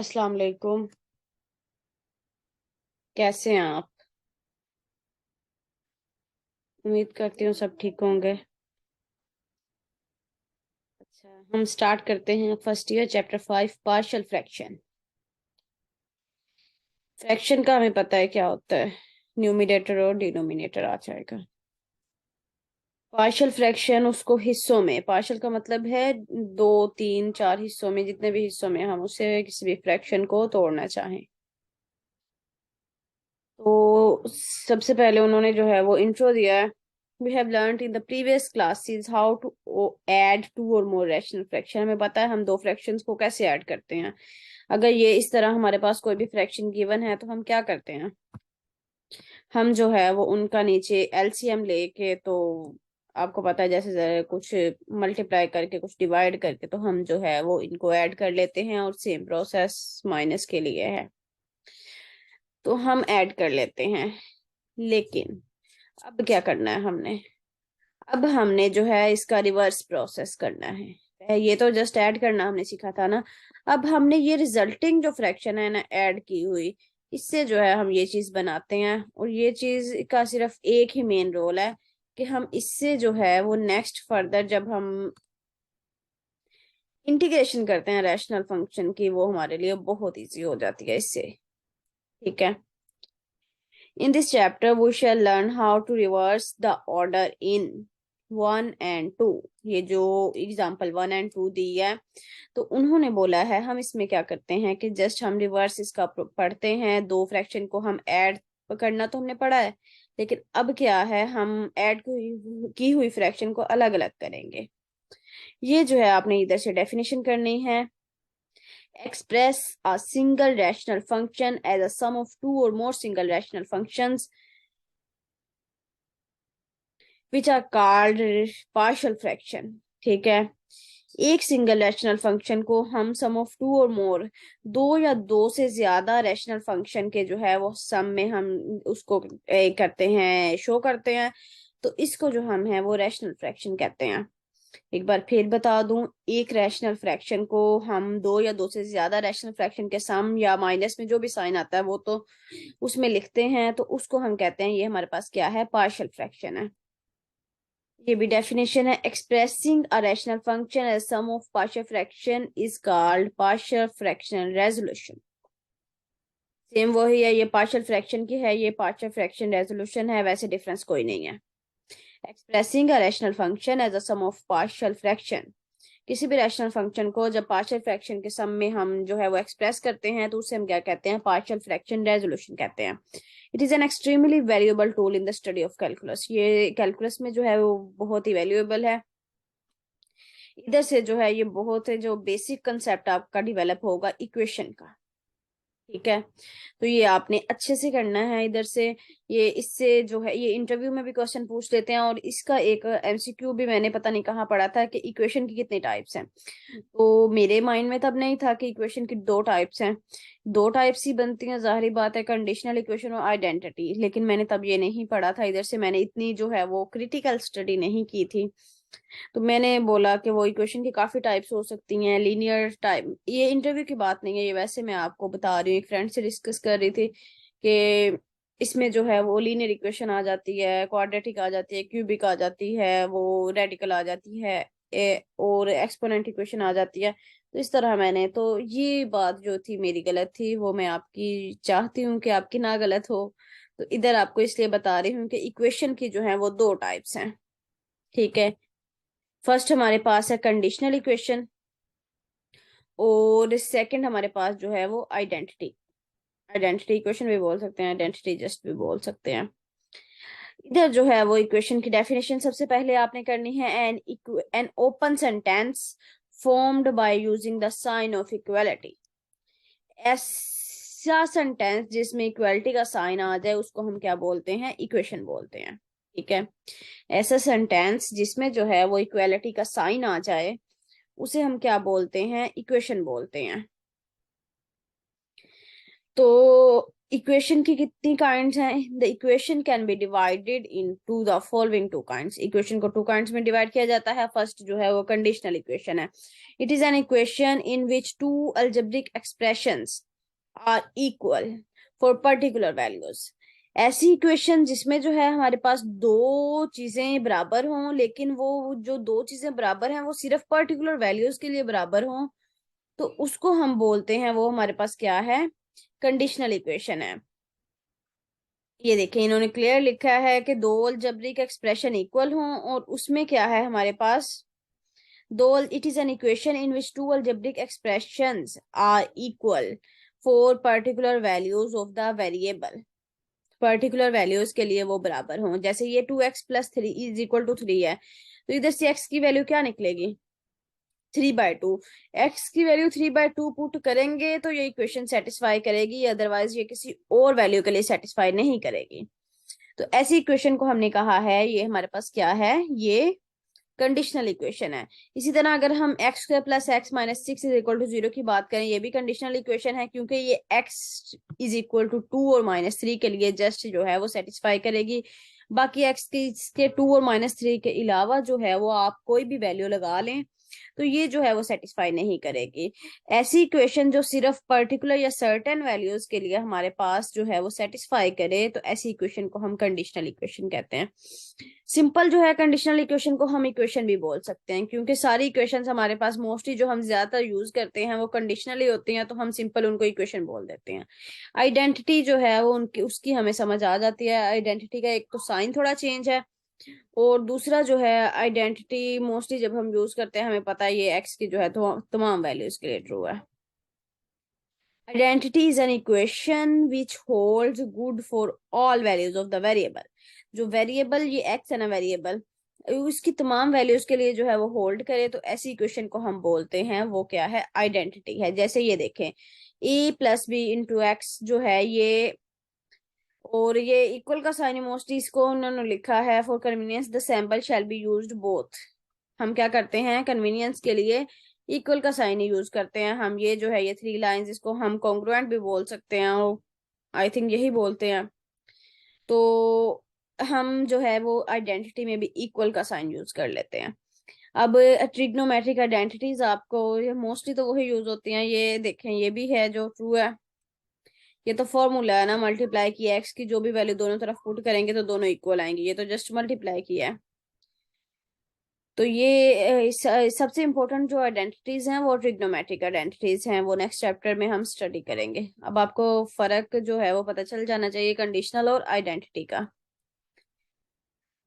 अस्सलाम वालेकुम। कैसे हैं आप? उम्मीद करती हूँ सब ठीक होंगे। अच्छा, हम स्टार्ट करते हैं first year chapter 5 partial fraction. Fraction का हमें पता है क्या होता है। न्यूमिनेटर और डिनोमिनेटर आ जाएगा। पार्शियल फ्रैक्शन उसको हिस्सों में, पार्शियल का मतलब है दो तीन चार हिस्सों में, जितने भी हिस्सों में हम उसे किसी भी फ्रैक्शन को तोड़ना चाहें। तो सबसे पहले उन्होंने जो है वो इंट्रो दिया है। We have learned in the previous classes how to add two or more rational fraction. हमें पता है हम दो फ्रैक्शंस को कैसे ऐड करते हैं। अगर ये इस तरह हमारे पास कोई भी फ्रैक्शन गिवन है तो हम क्या करते हैं। हम जो है वो उनका नीचे एलसीएम लेके, तो आपको पता है जैसे जैसे कुछ मल्टीप्लाई करके कुछ डिवाइड करके, तो हम जो है वो इनको ऐड कर लेते हैं। और सेम प्रोसेस माइनस के लिए है, तो हम ऐड कर लेते हैं। लेकिन अब क्या करना है हमने। अब हमने जो है इसका रिवर्स प्रोसेस करना है। ये तो जस्ट ऐड करना हमने सीखा था ना। अब हमने ये रिजल्टिंग जो फ्रैक्शन है ना ऐड की हुई, इससे जो है हम ये चीज बनाते हैं। और ये चीज का सिर्फ एक ही मेन रोल है कि हम इससे जो है वो नेक्स्ट फर्दर जब हम इंटीग्रेशन करते हैं रैशनल फंक्शन की, वो हमारे लिए बहुत इजी हो जाती है इससे। ठीक है। In this chapter, we shall learn how to reverse the order in 1 and 2। ये जो एग्जाम्पल 1 and 2 दी है, तो उन्होंने बोला है हम इसमें क्या करते हैं कि जस्ट हम रिवर्स इसका पढ़ते हैं। दो फ्रैक्शन को हम ऐड करना तो हमने पढ़ा है, लेकिन अब क्या है, हम ऐड की हुई फ्रैक्शन को अलग अलग करेंगे। ये जो है आपने इधर से डेफिनेशन करनी है। Express a single rational function as a sum of two or more single rational functions which are called partial fraction। ठीक है। एक सिंगल रैशनल फंक्शन को हम सम ऑफ टू और मोर, दो या दो से ज्यादा रैशनल फंक्शन के जो है वो सम में हम उसको करते हैं, शो करते हैं। तो इसको जो हम है वो रैशनल फ्रैक्शन कहते हैं। एक बार फिर बता दूं, एक रैशनल फ्रैक्शन को हम दो या दो से ज्यादा रैशनल फ्रैक्शन के सम या माइनस में जो भी साइन आता है वो तो उसमें लिखते हैं, तो उसको हम कहते हैं ये हमारे पास क्या है, पार्शियल फ्रैक्शन है। ये भी डेफिनेशन है। Expressing a rational function as sum of partial fraction is called partial fraction resolution. Same वही है, ये पार्शियल फ्रैक्शन की है, ये पार्शियल फ्रैक्शन रेजोल्यूशन है, वैसे डिफरेंस कोई नहीं है। Expressing a rational function as a sum of partial fraction, किसी भी रैशनल फंक्शन को जब पार्शियल फ्रैक्शन के सम में हम जो है वो एक्सप्रेस करते हैं तो उसे हम क्या कहते हैं, पार्शियल फ्रैक्शन रेजोल्यूशन कहते हैं। It is an extremely valuable tool in the study of calculus. ये कैलकुलस में जो है वो बहुत ही वैल्यूएबल है। इधर से जो है ये बहुत है जो बेसिक कंसेप्ट आपका डिवेलप होगा इक्वेशन का। ठीक है। तो ये आपने अच्छे से करना है इधर से। ये इससे जो है ये इंटरव्यू में भी क्वेश्चन पूछ लेते हैं, और इसका एक एमसीक्यू भी मैंने पता नहीं कहाँ पढ़ा था कि इक्वेशन की कितने टाइप्स हैं। तो मेरे माइंड में तब नहीं था कि इक्वेशन की दो टाइप्स हैं। दो टाइप्स ही बनती हैं, जाहिर बात है, कंडीशनल इक्वेशन और आइडेंटिटी। लेकिन मैंने तब ये नहीं पढ़ा था इधर से, मैंने इतनी जो है वो क्रिटिकल स्टडी नहीं की थी। तो मैंने बोला कि वो इक्वेशन की काफी टाइप्स हो सकती हैं, लीनियर टाइप। ये इंटरव्यू की बात नहीं है, ये वैसे मैं आपको बता रही हूँ, एक फ्रेंड से डिस्कस कर रही थी कि इसमें जो है वो लीनियर इक्वेशन आ जाती है, क्वाड्रेटिक आ जाती है, क्यूबिक आ जाती है, वो रेडिकल आ जाती है, और एक्सपोनेंट इक्वेशन आ जाती है। तो इस तरह मैंने, तो ये बात जो थी मेरी गलत थी, वो मैं आपकी चाहती हूँ कि आपकी ना गलत हो। तो इधर आपको इसलिए बता रही हूँ कि इक्वेशन की जो है वो दो टाइप्स हैं। ठीक है। फर्स्ट हमारे पास है कंडीशनल इक्वेशन, और सेकंड हमारे पास जो है वो आइडेंटिटी। आइडेंटिटी इक्वेशन भी बोल सकते हैं, आइडेंटिटी जस्ट भी बोल सकते हैं। इधर जो है वो इक्वेशन की डेफिनेशन सबसे पहले आपने करनी है। An open sentence formed by using the sign of equality. ऐसा सेंटेंस जिसमें इक्वालिटी का साइन आ जाए उसको हम क्या बोलते हैं, इक्वेशन बोलते हैं। ठीक है। ऐसा सेंटेंस जिसमें जो है वो इक्वालिटी का साइन आ जाए उसे हम क्या बोलते हैं, इक्वेशन बोलते हैं। तो इक्वेशन की कितनी काइंड्स हैं? The equation can be divided into the following two kinds. Equation को टू काइंड्स में डिवाइड किया जाता है। फर्स्ट जो है वो कंडीशनल इक्वेशन है। It is an equation in which two algebraic expressions are equal for particular values. ऐसी इक्वेशन जिसमें जो है हमारे पास दो चीजें बराबर हों, लेकिन वो जो दो चीजें बराबर हैं वो सिर्फ पर्टिकुलर वैल्यूज के लिए बराबर हों, तो उसको हम बोलते हैं, वो हमारे पास क्या है? कंडीशनल इक्वेशन है। ये देखें, इन्होंने क्लियर लिखा है कि दो अलजेब्रिक एक्सप्रेशन इक्वल हों, और उसमें क्या है हमारे पास? दो, it is an equation in which two algebraic expressions are equal for particular values of the variable. Particular values के लिए वो बराबर हों। जैसे ये 2x+3 इज इक्वल टू 3 है, तो इधर से x की वैल्यू क्या निकलेगी? 3/2। x की वैल्यू 3/2 पुट करेंगे तो ये इक्वेशन सेटिस्फाई करेगी, अदरवाइज ये किसी और वैल्यू के लिए सेटिस्फाई नहीं करेगी। तो ऐसी इक्वेशन को हमने कहा है, ये हमारे पास क्या है? ये कंडीशनल इक्वेशन है। इसी तरह अगर हम x² + x - 6 = 0 की बात करें, ये भी कंडीशनल इक्वेशन है, क्योंकि ये x = 2 और -3 के लिए जस्ट जो है वो सेटिस्फाई करेगी। बाकी x के 2 और -3 के अलावा जो है वो आप कोई भी वैल्यू लगा लें तो ये जो है वो सेटिस्फाई नहीं करेगी। ऐसी इक्वेशन जो सिर्फ पर्टिकुलर या सर्टेन वैल्यूज के लिए हमारे पास जो है वो सेटिस्फाई करे, तो ऐसी इक्वेशन को हम कंडीशनल इक्वेशन कहते हैं। सिंपल जो है कंडीशनल इक्वेशन को हम इक्वेशन भी बोल सकते हैं, क्योंकि सारी इक्वेशंस हमारे पास मोस्टली जो हम ज्यादातर यूज करते हैं वो कंडीशनली होती हैं, तो हम सिंपल उनको इक्वेशन बोल देते हैं। आइडेंटिटी जो है वो उनकी उसकी हमें समझ आ जाती है। आइडेंटिटी का एक तो साइन थोड़ा चेंज है, और दूसरा जो है आइडेंटिटी मोस्टली जब हम यूज करते हैं हमें पता है ये एक्स की जो है तो तमाम वैल्यूज के लिए ट्रू है। Identity is an equation which holds good for all values of the variable. जो वेरिएबल, ये एक्स है ना वेरिएबल, उसकी तमाम वैल्यूज के लिए जो है वो होल्ड करे, तो ऐसी इक्वेशन को हम बोलते हैं वो क्या है? आइडेंटिटी है। जैसे ये देखें, a + b × x जो है ये, और ये इक्वल का साइन मोस्टली इसको उन्होंने लिखा है for convenience the sample shall be used both. हम क्या करते हैं? कन्वीनियंस के लिए इक्वल का साइन ही यूज करते हैं हम। ये जो है ये 3 लाइंस, इसको हम कॉन्ग्रुएंट भी बोल सकते हैं, और आई थिंक यही बोलते हैं। तो हम जो है वो आइडेंटिटी में भी इक्वल का साइन यूज कर लेते हैं। अब ट्रिग्नोमेट्रिक आइडेंटिटीज आपको मोस्टली तो वही यूज होती हैं। ये देखें, ये भी है जो ट्रू है। ये तो फॉर्मूला है ना, मल्टीप्लाई की एक्स की जो भी वैल्यू दोनों तरफ पुट करेंगे तो दोनों इक्वल आएंगे। ये तो जस्ट मल्टीप्लाई किया है। तो ये सबसे इम्पोर्टेंट जो आइडेंटिटीज हैं वो ट्रिग्नोमेट्रिक आइडेंटिटीज हैं, वो नेक्स्ट चैप्टर में हम स्टडी करेंगे। अब आपको फर्क जो है वो पता चल जाना चाहिए कंडीशनल और आइडेंटिटी का।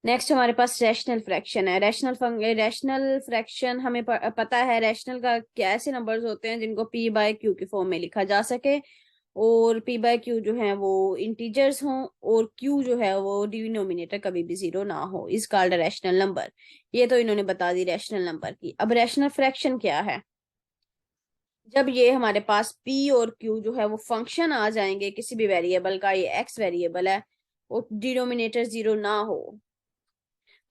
नेक्स्ट हमारे पास रैशनल फ्रैक्शन है। रैशनल फ्रैक्शन हमें पता है रैशनल का क्या ऐसे नंबर्स होते हैं जिनको p/q की फॉर्म में लिखा जा सके, और p/q जो है वो इंटीजर्स हों, और q जो है वो डिनोमिनेटर कभी भी 0 ना हो, इज कॉल्ड रैशनल नंबर। ये तो इन्होंने बता दी रैशनल नंबर की। अब रैशनल फ्रैक्शन क्या है? जब ये हमारे पास p और q जो है वो फंक्शन आ जाएंगे किसी भी वेरिएबल का, ये x वेरिएबल है, और डिनोमिनेटर 0 ना हो,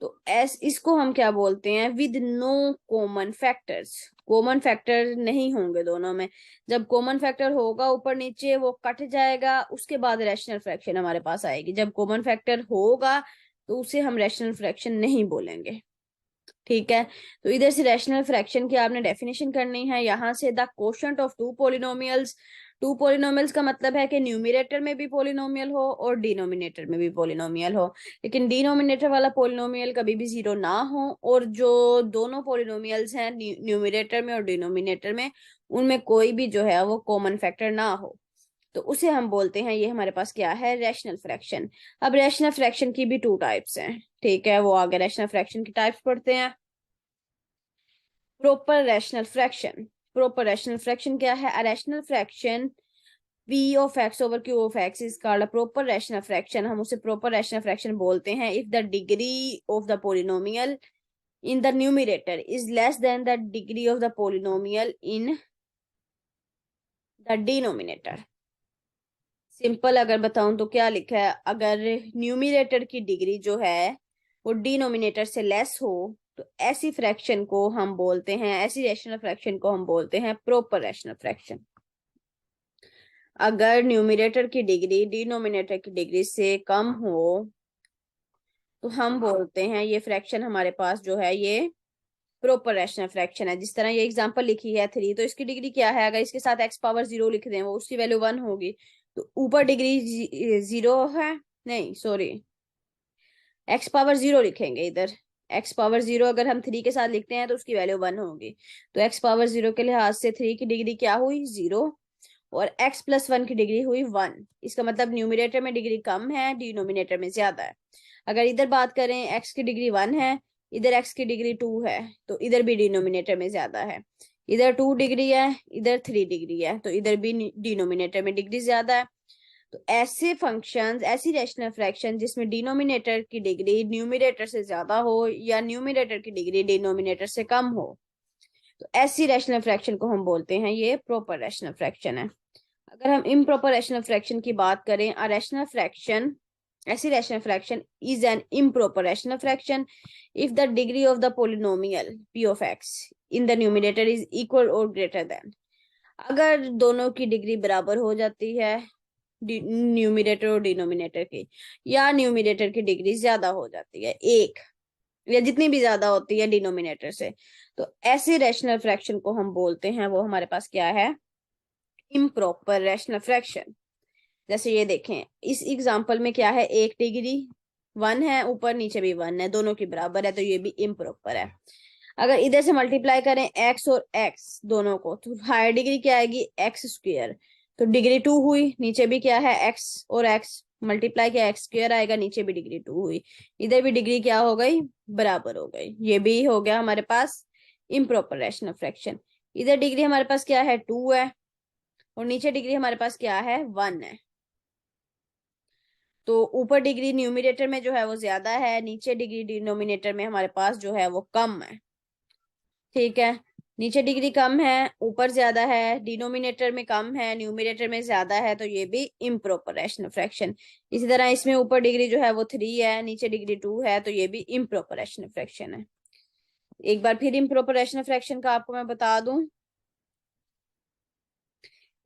तो एस इसको हम क्या बोलते हैं? With no common factors. Common factor नहीं होंगे दोनों में। जब कॉमन फैक्टर होगा ऊपर नीचे वो कट जाएगा, उसके बाद रैशनल फ्रैक्शन हमारे पास आएगी। जब कॉमन फैक्टर होगा तो उसे हम रैशनल फ्रैक्शन नहीं बोलेंगे। ठीक है, तो इधर से रैशनल फ्रैक्शन की आपने डेफिनेशन करनी है। यहाँ से the quotient of two polynomials. Two polynomials का मतलब है कि न्यूमिनेटर में भी पॉलिनोमियल हो और डिनोमिनेटर में भी पॉलिनोमियल हो, लेकिन डिनोमिनेटर वाला पॉलिनोमियल कभी भी 0 ना हो, और जो दोनों पॉलिनोमियल्स हैं न्यूमिनेटर में और डिनोमिनेटर में, उनमें कोई भी जो है वो कॉमन फैक्टर ना हो, तो उसे हम बोलते हैं, ये हमारे पास क्या है? Rational fraction. अब रैशनल फ्रैक्शन की भी 2 टाइप्स हैं। ठीक है, वो आगे रैशनल फ्रैक्शन की टाइप्स पढ़ते हैं। Proper rational fraction. Proper rational fraction क्या है? A rational fraction p/q/x is called a proper rational fraction. हम उसे प्रॉपर रैशनल फ्रैक्शन बोलते हैं if the degree of the polynomial in the numerator is less than the degree of the polynomial in the denominator. Simple अगर बताऊं तो क्या लिखा है? अगर न्यूमिनेटर की डिग्री जो है वो डिनोमिनेटर से लेस हो, तो ऐसी फ्रैक्शन को हम बोलते हैं, ऐसी रैशनल फ्रैक्शन को हम बोलते हैं प्रॉपर रैशनल फ्रैक्शन। अगर न्यूमरेटर की डिग्री डिनोमिनेटर की डिग्री से कम हो तो हम बोलते हैं ये फ्रैक्शन हमारे पास जो है ये प्रॉपर रैशनल फ्रैक्शन है। जिस तरह ये एग्जांपल लिखी है 3, तो इसकी डिग्री क्या है? अगर इसके साथ x पावर 0 लिख दें वो उसकी वैल्यू 1 होगी। तो ऊपर डिग्री 0 है, नहीं सॉरी, x पावर 0 लिखेंगे इधर। x पावर 0 अगर हम 3 के साथ लिखते हैं तो उसकी वैल्यू 1 होगी। तो x पावर 0 के लिहाज से 3 की डिग्री क्या हुई? 0। और x प्लस 1 की डिग्री हुई 1। इसका मतलब न्यूमिनेटर में डिग्री कम है, डिनोमिनेटर में ज्यादा है। अगर इधर बात करें x की डिग्री 1 है, इधर x की डिग्री 2 है, तो इधर भी डिनोमिनेटर में ज्यादा है। इधर 2 डिग्री है, इधर 3 डिग्री है, तो इधर भी डिनोमिनेटर में डिग्री ज्यादा है। तो ऐसे फंक्शंस, ऐसी रैशनल फ्रैक्शन जिसमें डिनोमिनेटर की डिग्री न्यूमिनेटर से ज्यादा हो या न्यूमिनेटर की डिग्री डिनोमिनेटर से कम हो, तो ऐसी रैशनल फ्रैक्शन को हम बोलते हैं ये प्रॉपर रैशनल फ्रैक्शन है। अगर हम इम्प्रॉपर रैशनल फ्रैक्शन की बात करें, अ रैशनल फ्रैक्शन, ऐसी rational fraction is an improper rational fraction if the degree of the polynomial p of x in the numerator is equal और ग्रेटर देन, अगर दोनों की डिग्री बराबर हो जाती है न्यूमिनेटर और डिनोमिनेटर की, या न्यूमिनेटर की डिग्री ज्यादा हो जाती है एक, या जितनी भी ज्यादा होती है डिनोमिनेटर से, तो ऐसे रैशनल फ्रैक्शन को हम बोलते हैं, वो हमारे पास क्या है? Improper rational fraction. जैसे ये देखें इस एग्जांपल में क्या है, एक डिग्री 1 है, ऊपर नीचे भी 1 है, दोनों की बराबर है, तो ये भी इम्प्रॉपर है। अगर इधर से मल्टीप्लाई करें x और x दोनों को, तो हायर डिग्री क्या आएगी? X square. तो डिग्री 2 हुई, नीचे भी क्या है? x और x मल्टीप्लाई किया, एक्स स्क्वेयर आएगा, नीचे भी डिग्री 2 हुई, इधर भी डिग्री क्या हो गई? बराबर हो गई। ये भी हो गया हमारे पास इम्प्रॉपर रैशनल फ्रैक्शन। इधर डिग्री हमारे पास क्या है? 2 है, और नीचे डिग्री हमारे पास क्या है? 1 है। तो ऊपर डिग्री न्यूमिनेटर में जो है वो ज्यादा है, नीचे डिग्री डिनोमिनेटर में हमारे पास जो है वो कम है। ठीक है, नीचे डिग्री कम है, ऊपर ज्यादा है, डिनोमिनेटर में कम है, न्यूमिनेटर में ज्यादा है, तो ये भी इम्प्रॉपर रैशनल फ्रैक्शन। इसी तरह इसमें ऊपर डिग्री जो है वो 3 है, नीचे डिग्री 2 है, तो ये भी इम्प्रॉपर रैशनल फ्रैक्शन है। एक बार फिर इम्प्रॉपर रैशनल फ्रैक्शन का आपको मैं बता दूं,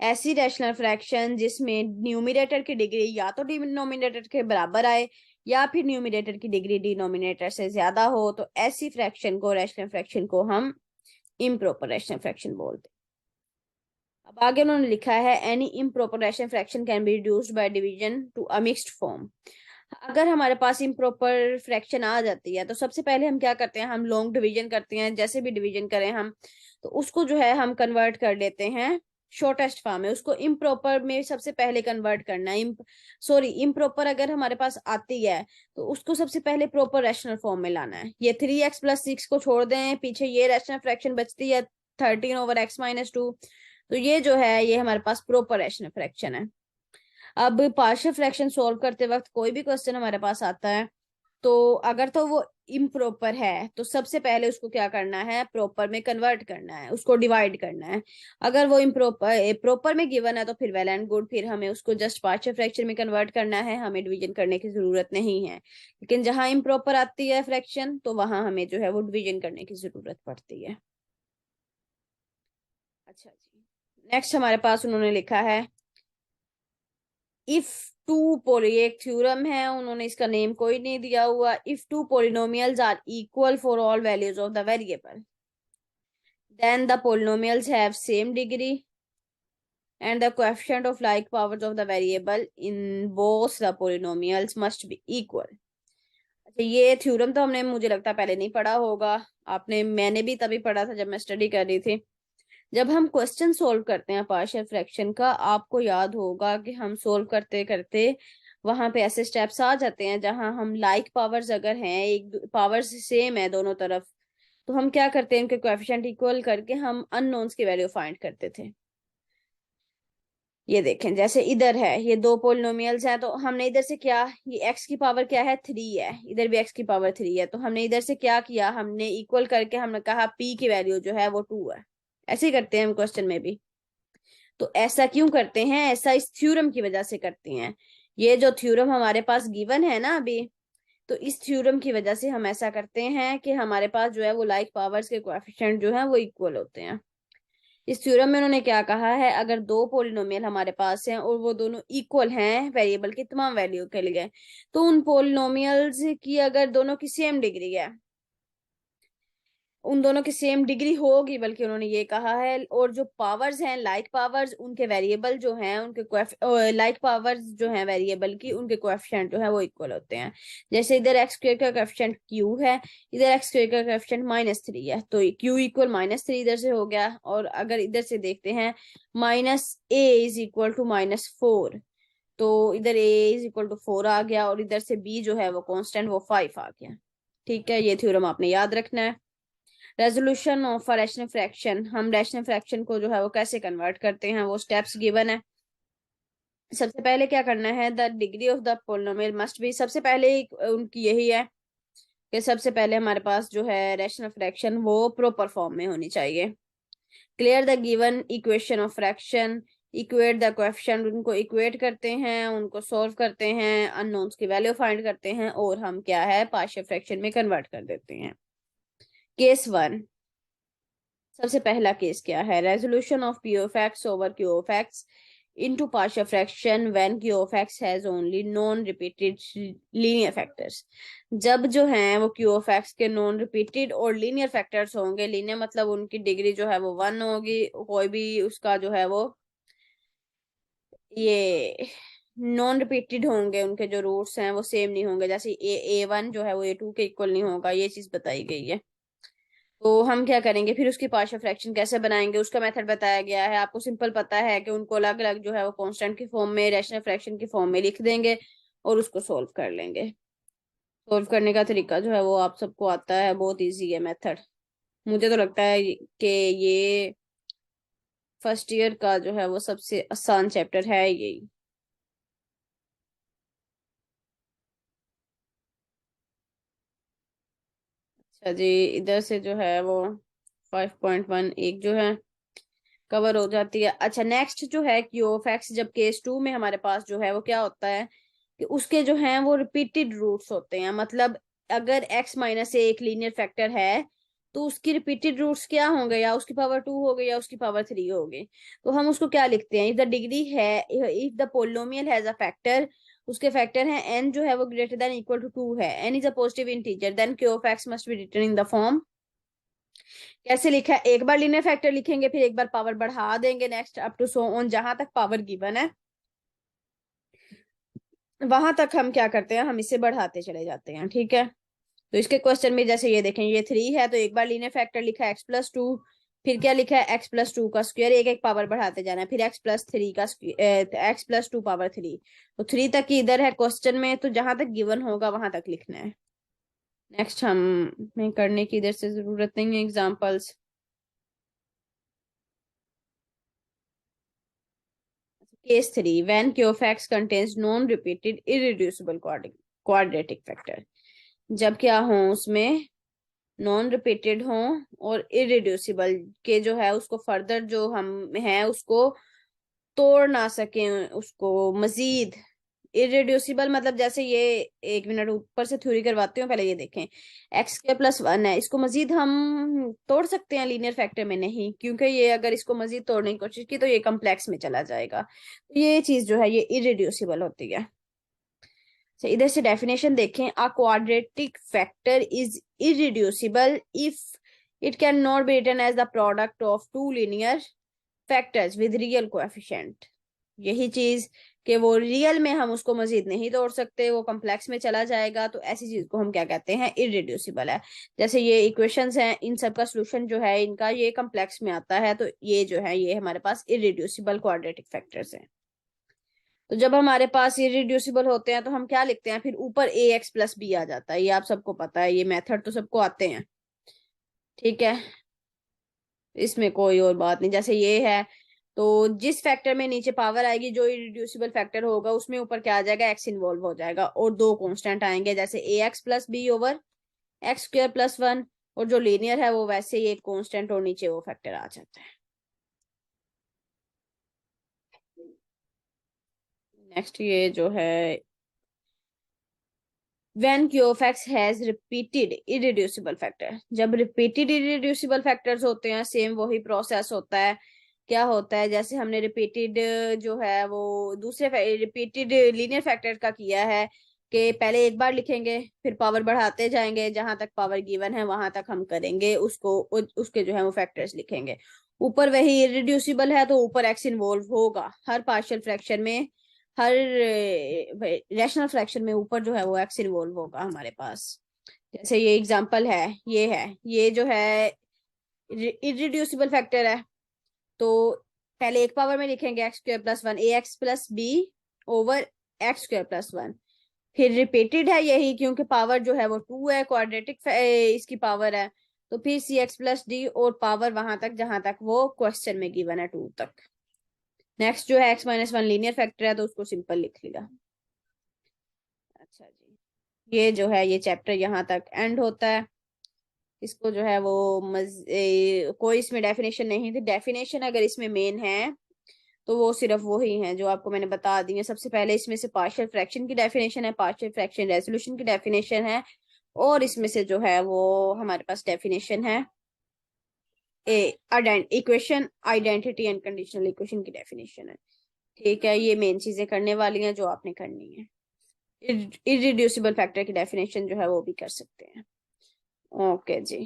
ऐसी रैशनल फ्रैक्शन जिसमें न्यूमिनेटर की डिग्री या तो डिनोमिनेटर के बराबर आए या फिर न्यूमिनेटर की डिग्री डिनोमिनेटर से ज्यादा हो, तो ऐसी फ्रैक्शन को, रैशनल फ्रैक्शन को हम इम्प्रॉपर रैशनल फ्रैक्शन बोलते हैं। अब आगे उन्होंने लिखा है any improper rational fraction can be reduced by division to a mixed form. अगर हमारे पास इम्प्रॉपर फ्रैक्शन आ जाती है तो सबसे पहले हम क्या करते हैं? हम लॉन्ग डिवीजन करते हैं। जैसे भी डिवीजन करें हम, तो उसको जो है हम कन्वर्ट कर लेते हैं शॉर्टेस्ट फॉर्म में। उसको इम्प्रॉपर में सबसे पहले कन्वर्ट करना है। सॉरी, इम्प्रॉपर अगर हमारे पास आती है तो उसको सबसे पहले प्रॉपर रैशनल फॉर्म में लाना है। ये 3x+6 को छोड़ दें, पीछे ये रैशनल फ्रैक्शन बचती है 13/x-2। तो ये जो है ये हमारे पास प्रॉपर रैशनल फ्रैक्शन है। अब पार्शियल फ्रैक्शन सॉल्व करते वक्त कोई भी क्वेश्चन हमारे पास आता है, तो अगर तो वो इम्प्रॉपर है तो सबसे पहले उसको क्या करना है? प्रॉपर में कन्वर्ट करना है, उसको डिवाइड करना है। अगर वो इम्प्रॉपर प्रॉपर में गिवन है तो फिर वेल एंड गुड, फिर हमें उसको जस्ट पार्शियल फ्रैक्शन में कन्वर्ट करना है, हमें डिवीजन करने की जरूरत नहीं है। लेकिन जहां इम्प्रॉपर आती है फ्रैक्शन, तो वहां हमें जो है वो डिवीजन करने की जरूरत पड़ती है। अच्छा जी, नेक्स्ट हमारे पास उन्होंने लिखा है इफ टू पोली, एक थ्योरम है, उन्होंने इसका नेम कोई नहीं दिया हुआ। If two polynomials are equal for all values of the variable, then the polynomials have same degree and the coefficient of like powers of the variable in both the polynomials must be equal। अच्छा, ये theorem तो हमने, मुझे लगता है, पहले नहीं पढ़ा होगा आपने। मैंने भी तभी पढ़ा था जब मैं स्टडी कर रही थी। जब हम क्वेश्चन सोल्व करते हैं पार्शियल फ्रैक्शन का, आपको याद होगा कि हम सोल्व करते करते वहां पे ऐसे स्टेप्स आ जाते हैं जहां हम लाइक पावर्स अगर हैं, एक पावर्स सेम है दोनों तरफ, तो हम क्या करते हैं? उनके कोएफिशिएंट इक्वल करके हम अननोन्स की वैल्यू फाइंड करते थे। ये देखें, जैसे इधर है, ये दो पोलिनोमियल्स हैं, तो हमने इधर से क्या, ये x की पावर क्या है? 3 है, इधर भी x की पावर 3 है, तो हमने इधर से क्या किया? हमने इक्वल करके हमने कहा p की वैल्यू जो है वो 2 है। ऐसे ही करते हैं हम क्वेश्चन में भी। तो ऐसा क्यों करते हैं? ऐसा इस थ्योरम की वजह से करते हैं। ये जो थ्योरम हमारे पास गिवन है ना अभी, तो इस थ्योरम की वजह से हम ऐसा करते हैं कि हमारे पास जो है वो लाइक पावर्स के कोएफिशिएंट जो है वो इक्वल होते हैं। इस थ्योरम में उन्होंने क्या कहा है, अगर दो पोलिनोमियल हमारे पास हैं और वो दोनों इक्वल हैं वेरिएबल की तमाम वैल्यू के लिए, तो उन पोलिनोमियल्स की अगर दोनों की सेम डिग्री है, उन दोनों की सेम डिग्री होगी, बल्कि उन्होंने ये कहा है, और जो पावर्स हैं लाइक पावर्स, उनके वेरिएबल जो हैं उनके लाइक पावर्स जो हैं वेरिएबल की, उनके कोएफिशिएंट जो है वो इक्वल होते हैं। जैसे इधर एक्स स्क्वायर का कोएफिशिएंट क्यू है, इधर एक्स स्क्वायर का कोएफिशिएंट -3 है, तो क्यू इक्वल -3 इधर से हो गया। और अगर इधर से देखते हैं -a = -4, तो इधर a = 4 आ गया, और इधर से b जो है वो कांस्टेंट वो 5 आ गया। ठीक है, ये थ्योरम आपने याद रखना है। Resolution of a rational fraction, हम रैशनल फ्रैक्शन को जो है वो कैसे कन्वर्ट करते हैं, वो स्टेप्स गिवन है। सबसे पहले क्या करना है, the degree of the polynomial must be, सबसे पहले उनकी यही है कि सबसे पहले हमारे पास जो है रैशनल फ्रैक्शन वो प्रॉपर फॉर्म में होनी चाहिए। Clear the given equation of fraction, equate the coefficient, उनको इक्वेट करते हैं, उनको सॉल्व करते हैं, अननोन्स की वैल्यू फाइंड करते हैं, और हम क्या है पार्शियल फ्रैक्शन में कन्वर्ट कर देते हैं। केस 1, सबसे पहला केस क्या है, resolution of P of x over Q of x into partial fraction when Q of x has only non repeated linear factors. जब जो है वो क्यू ऑफ एक्स के नॉन रिपीटेड और लीनियर फैक्टर्स होंगे, लीनियर मतलब उनकी डिग्री जो है वो 1 होगी, कोई भी उसका जो है वो ये नॉन रिपीटेड होंगे, उनके जो रूट्स हैं वो सेम नहीं होंगे, जैसे A1 जो है वो A2 के इक्वल नहीं होगा, ये चीज बताई गई है। तो हम क्या करेंगे फिर, उसकी पार्शियल फ्रैक्शन कैसे बनाएंगे, उसका मेथड बताया गया है आपको। सिंपल पता है कि उनको अलग अलग जो है वो कांस्टेंट की फॉर्म में, रैशनल फ्रैक्शन की फॉर्म में लिख देंगे और उसको सोल्व कर लेंगे। सोल्व करने का तरीका जो है वो आप सबको आता है, बहुत इजी है मेथड। मुझे तो लगता है कि ये फर्स्ट ईयर का जो है वो सबसे आसान चैप्टर है यही। अच्छा जी, इधर से जो है वो 5.1 एक जो है कवर हो जाती है। अच्छा, नेक्स्ट जो है क्यू ऑफ एक्स, जब केस 2 में हमारे पास जो है वो क्या होता है कि उसके जो हैं वो रिपीटेड रूट्स होते हैं, मतलब अगर x - एक लीनियर फैक्टर है तो उसकी रिपीटेड रूट्स क्या होंगे, या उसकी पावर 2 हो गई या उसकी पावर 3 हो गई। तो हम उसको क्या लिखते हैं, इफ द डिग्री है, if the polynomial has a factor, उसके फैक्टर हैं n जो है वो ग्रेटर देन इक्वल टू 2 है, n is a positive integer, then q of x must be written in the form. कैसे लिखा है, एक बार लीनियर फैक्टर लिखेंगे, फिर एक बार पावर बढ़ा देंगे, next up to so on, जहां तक पावर गिवन है वहां तक हम क्या करते हैं, हम इसे बढ़ाते चले जाते हैं। ठीक है, तो इसके क्वेश्चन में जैसे ये देखें, ये 3 है तो एक बार लीनियर फैक्टर लिखा है x+2, फिर क्या लिखा है x+2 का स्क्वायर, एक एक पावर बढ़ाते जाना है, फिर x+3 का x+2 पावर 3, तो 3 तक ही इधर है क्वेश्चन में, तो जहां तक गिवन होगा वहां तक लिखना है। नेक्स्ट हमें करने की इधर से जरूरत नहीं है examples. Case 3, when q of x contains non-repeated irreducible quadratic factor, जब क्या हो उसमें नॉन रिपीटेड हो और इरिड्यूसिबल के जो है उसको फर्दर जो हम है उसको तोड़ ना सके, उसको मजीद इरिड्यूसिबल मतलब जैसे ये, एक मिनट ऊपर से थ्योरी करवाती हूँ, पहले ये देखें, x² + 1 है, इसको मजीद हम तोड़ सकते हैं लीनियर फैक्टर में, नहीं, क्योंकि ये अगर इसको मजीद तोड़ने की कोशिश की तो ये कम्प्लेक्स में चला जाएगा, तो ये चीज जो है ये इरिड्यूसिबल होती है। तो इधर से डेफिनेशन देखें, a quadratic factor is irreducible if it can not be written as the product of two linear factors with real coefficient. यही चीज कि वो रियल में हम उसको मजीद नहीं तोड़ सकते, वो कम्प्लेक्स में चला जाएगा, तो ऐसी चीज को हम क्या कहते हैं, इरिड्यूसिबल है। जैसे ये इक्वेशंस हैं, इन सब का सोल्यूशन जो है इनका ये कम्प्लेक्स में आता है, तो ये जो है ये हमारे पास इरिड्यूसिबल क्वाड्रेटिक फैक्टर्स हैं। तो जब हमारे पास ये रिड्यूसिबल होते हैं तो हम क्या लिखते हैं, फिर ऊपर ax+b आ जाता है, ये आप सबको पता है, ये मेथड तो सबको आते हैं। ठीक है, इसमें कोई और बात नहीं। जैसे ये है तो जिस फैक्टर में नीचे पावर आएगी, जो इरिड्यूसिबल फैक्टर होगा उसमें ऊपर क्या आ जाएगा, x इन्वॉल्व हो जाएगा, और दो कांस्टेंट आएंगे, जैसे ax+b ओवर x² + 1, और जो लीनियर है वो वैसे ही एक कांस्टेंट और नीचे वो फैक्टर आ जाता है। नेक्स्ट ये जो है, when q of x has repeated irreducible factor, जब repeated irreducible factors होते हैं, सेम वही प्रोसेस होता है क्या होता है, जैसे हमने रिपीटेड जो है वो दूसरे रिपीटेड लीनियर फैक्टर का किया है कि पहले एक बार लिखेंगे, फिर पावर बढ़ाते जाएंगे, जहां तक पावर गिवन है वहां तक हम करेंगे उसको, उसके जो है वो फैक्टर्स लिखेंगे। ऊपर वही इरिड्यूसिबल है तो ऊपर एक्स इन्वॉल्व होगा हर पार्शियल फ्रैक्शन में, हर रैशनल फ्रैक्शन में ऊपर जो है वो एक्स इन्वॉल्व होगा हमारे पास। जैसे ये एग्जांपल है ये जो है इरिड्यूसिबल फैक्टर है, तो पहले एक पावर में लिखेंगे x square plus one, a x plus b over x square plus one. फिर रिपीटेड है यही, क्योंकि पावर जो है वो टू है, क्वाड्रेटिक इसकी पावर है, तो फिर सी एक्स प्लस डी और पावर वहां तक जहां तक वो क्वेश्चन में गिवन है टू तक। नेक्स्ट जो है x minus one linear factor है, तो उसको सिंपल लिख लिया। अच्छा जी, ये जो है ये चैप्टर यहाँ तक एंड होता है। इसको जो है वो कोई इसमें डेफिनेशन नहीं थी, डेफिनेशन अगर इसमें मेन है तो वो सिर्फ वो ही है जो आपको मैंने बता दी है। सबसे पहले इसमें से पार्शियल फ्रैक्शन की डेफिनेशन है, पार्शियल फ्रैक्शन रेजोल्यूशन की डेफिनेशन है, और इसमें से जो है वो हमारे पास डेफिनेशन है equation identity and conditional equation की डेफिनेशन है। ठीक है, ये मेन चीजें करने वाली हैं जो आपने करनी है। इरिड्यूसिबल फैक्टर की डेफिनेशन जो है वो भी कर सकते हैं। ओके जी।